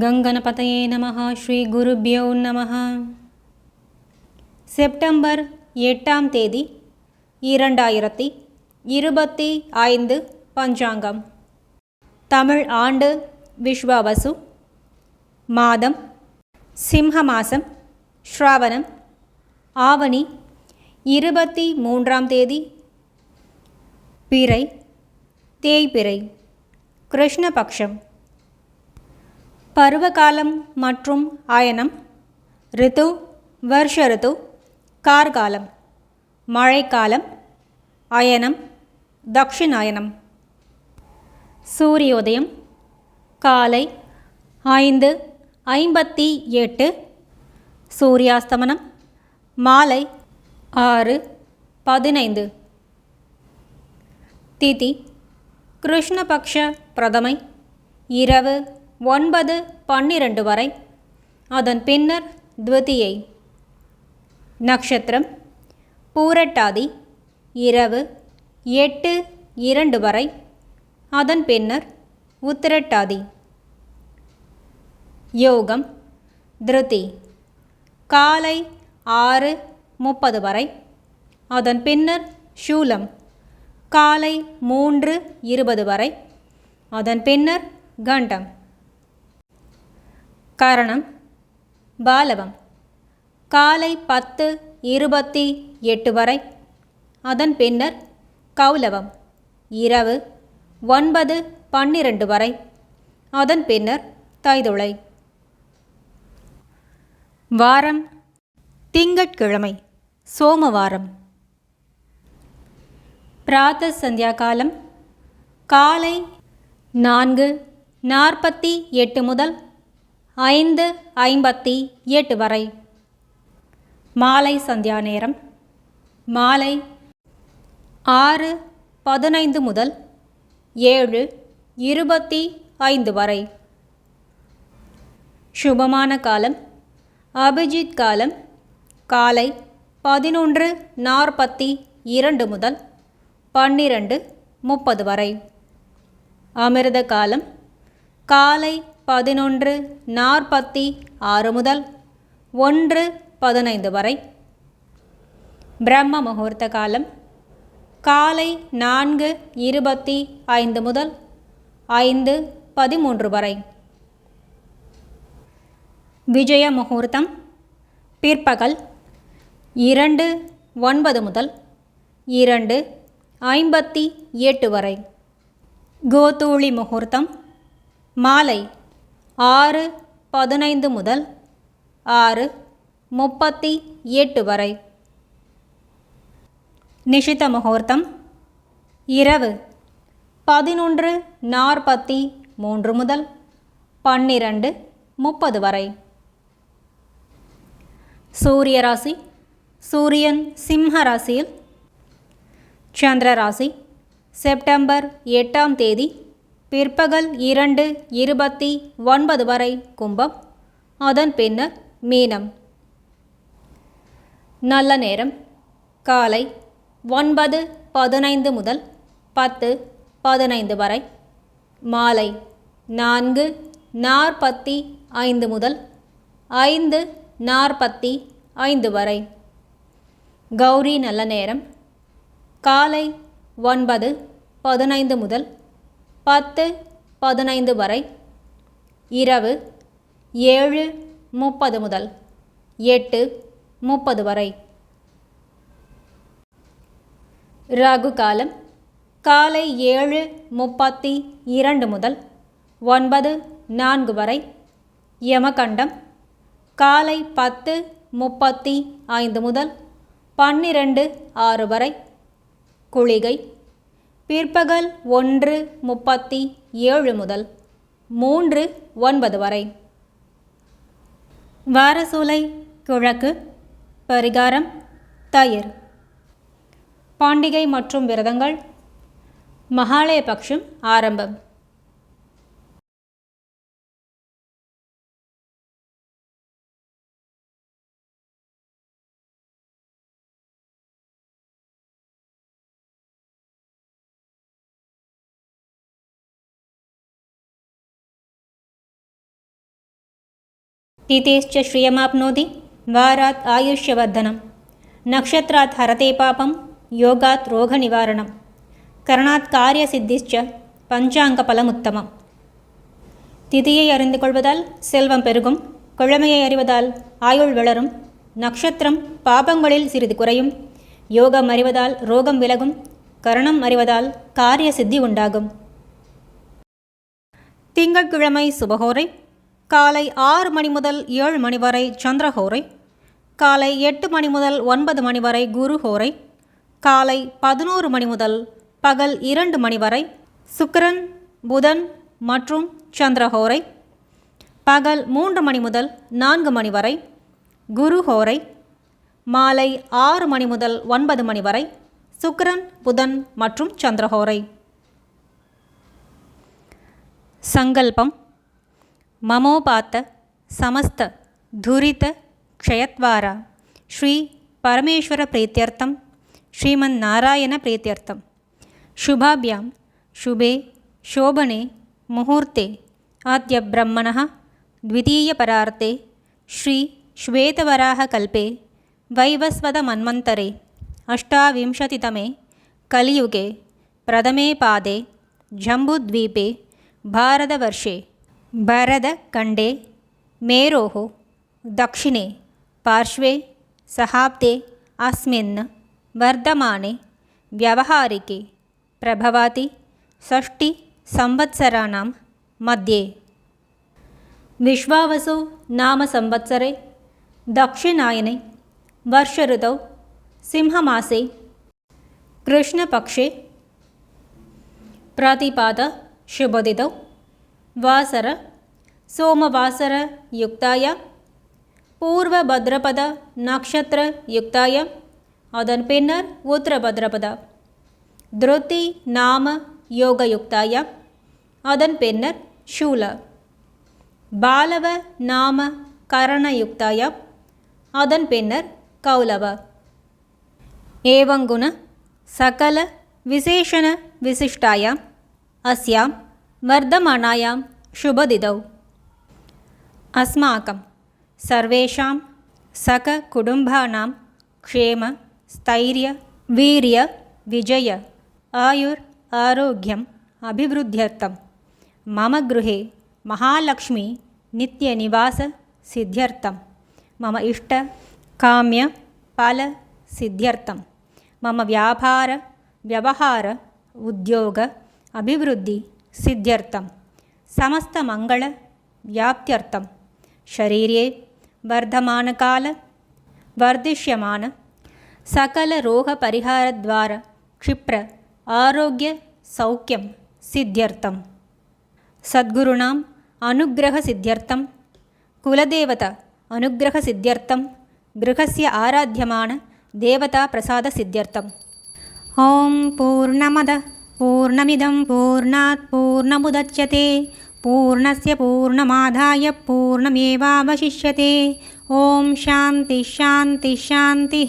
गंगणपतये नमः. श्री गुरुभ्यो नमः. செப்டம்பர் 8ஆம் தேதி 2025 பஞ்சாங்கம். தமிழ் ஆண்டு விஸ்வாவசு. மாதம் சிம்ம மாசம், ஸ்ராவணம். ஆவணி 23ஆம் தேதி பிறை, தேய்பிறை, கிருஷ்ணபக்ஷம். பருவகாலம் மற்றும் அயனம். ரித்து வருஷ ரித்து, கார்காலம். மழைக்காலம். அயனம் தக்ஷிணாயனம். சூரியோதயம் காலை 5:58. சூரியாஸ்தமனம் மாலை 6:15. திதி கிருஷ்ணபக்ஷ பிரதமை இரவு 9:12 வரை. அதன் பின்னர் த்விதியை. நக்ஷத்திரம் பூரட்டாதி இரவு 8:02 வரை. அதன் பின்னர் உத்திரட்டாதி. யோகம் திருதி காலை 6:30 வரை. அதன் பின்னர் சூலம் காலை 3:20 வரை. அதன் பின்னர் கண்டம். கரணம் பாலவம் காலை 10:28 வரை. அதன் பின்னர் கௌலவம் இரவு 9:12 வரை. அதன் பின்னர் தைதுளை. வாரம் திங்கட்கிழமை சோமவாரம். பிராத்த சந்தியா காலம் காலை 4:48 முதல் 5:58 வரை. மாலை சந்தியா நேரம் மாலை 6:15 முதல் 7:25 வரை. சுபமான காலம் அபிஜித் காலம் காலை 11:42 முதல் 12:30 வரை. அமிர்த காலம் காலை 11:46 முதல் 1:15 வரை. பிரம்ம முகூர்த்த காலம் காலை 4:25 முதல் 5:13 வரை. விஜய முகூர்த்தம் பிற்பகல் 2:09 முதல் 2:58 வரை. கோதூளி முகூர்த்தம் மாலை 6:15 முதல் 6:38 வரை. நிஷித முகூர்த்தம் இரவு 11:43 முதல் 12:30 வரை. சூரிய ராசி சூரியன் சிம்ம ராசியில். சந்திர ராசி செப்டம்பர் 8ஆம் தேதி பிற்பகல் 2:29 வரை கும்பம். அதன் பின்னர் மீனம். நல்ல நேரம் காலை 9:15 முதல் 10:15 வரை. மாலை 4:45 முதல் 5:45 வரை. கௌரி நல்ல நேரம் காலை 9:15 முதல் 10:15 வரை. இரவு 7:30 முதல் 8:30 வரை. ராகு காலம் காலை 7:32 முதல் 9:04 வரை. யமகண்டம் காலை 10:35 முதல் 12:06 வரை. குளிகை பிற்பகல் 1:37 முதல் 3:09 வரை. வாரசூலை கிழக்கு. பரிகாரம் தயிர். பாண்டிகை மற்றும் விரதங்கள். மகாலய பட்சம் ஆரம்பம். तिथेश्च श्रियमाप्नोति वारात् आयुष्यवर्धनं नक्षत्रात् हरते पापं योगात् रोगनिवारणं करणात् कार्यसिद्धिश्च பஞ்சாங்கபலமுத்தமம். திதியை அறிந்து கொள்வதால் செல்வம் பெருகும், கிழமையை அறிவதால் ஆயுள் வளரும், நட்சத்திரம் பாபங்களில் சிறிது குறையும், யோகம் அறிவதால் ரோகம் விலகும், கரணம் அறிவதால் காரிய சித்தி உண்டாகும். திங்கட்கிழமை சுபஹோரை காலை 6 மணி முதல் 7 மணி வரை சந்திரஹோரை, காலை 8 மணி முதல் 9 மணி வரை குருஹோரை, காலை 11 மணி முதல் பகல் 2 மணி வரை சுக்கிரன் புதன் மற்றும் சந்திரஹோரை, பகல் 3 மணி முதல் 4 மணி வரை குருஹோரை, மாலை 6 மணி முதல் 9 மணி வரை சுக்கிரன் புதன் மற்றும் சந்திரஹோரை. சங்கல்பம். மமோபாத்த சமஸ்த துரித க்ஷயத்வாரா ஸ்ரீ பரமேஸ்வர பிரீத்யர்த்தம் ஸ்ரீமன்னாராயண பிரீத்யர்த்தம் शुभाभ्यां शुभे शोभने मुहूर्ते अद्य ब्रह्मणः द्वितीयपरार्ते श्री श्वेतवराहकल्पे वैवस्वतमन्वन्तरे 28तमे कलियुगे प्रथमे पादे जम्बूद्वीपे भारतवर्षे भरतखण्डे मेरोः दक्षिणे पार्श्वे सहाब्दे अस्मिन् वर्धमाने व्यावहारिके प्रभवाति 6 संवत्सराणां मध्ये विश्वावसु नाम संवत्सरे दक्षिणायने वर्षऋतौ सिंहमासे कृष्णपक्षे प्रतिपाद शुभदितौ वासर सोमवासरयुक्ताय पूर्वभद्रपद नक्षत्रयुक्ताय அதன் பின்னர் உத்திரபத்ரபத திருத்தி நாம யோகயுக்தாய அதன் பின்னர் சூல பாலவ நாம கரணயுக்தாய அதன் பின்னர் கௌலவ ஏவங்குண சகல விசேஷண விசிஷ்டாயாம் அஸ்யாம் வர்தமானாயாம் शुभदिदौ अस्माकं सर्वेषां सककुटुम्बानां क्षेम स्थैर्य वीर्य विजय आयुर् आरोग्यम् अभिवृद्ध्यर्थं मम गृहे महालक्ष्मी नित्यनिवास सिद्ध्यर्थं मम इष्ट काम्य फल सिद्ध्यर्थं मम व्यापार व्यवहार उद्योग अभिवृद्धि सिद्ध्यर्थं समस्त मंगल व्याप्त्यर्थं शरीरे वर्धमानकाल वर्धिष्यमान सकल रोग परिहार द्वारा क्षिप्र आरोग्य सौख्यं सिद्ध्यर्थं सद्गुरूणाम् अनुग्रह सिद्ध्यर्थं कुलदेवता अनुग्रह सिद्ध्यर्थं गृहस्य आराध्यमान देवता प्रसाद सिद्ध्यर्थम् ओम पूर्णमदः पूर्णमिदं पूर्णात् पूर्णमुदच्यते पूर्णस्य पूर्णमादाय पूर्णमेवावशिष्यते. ओम शांति शांति शांति.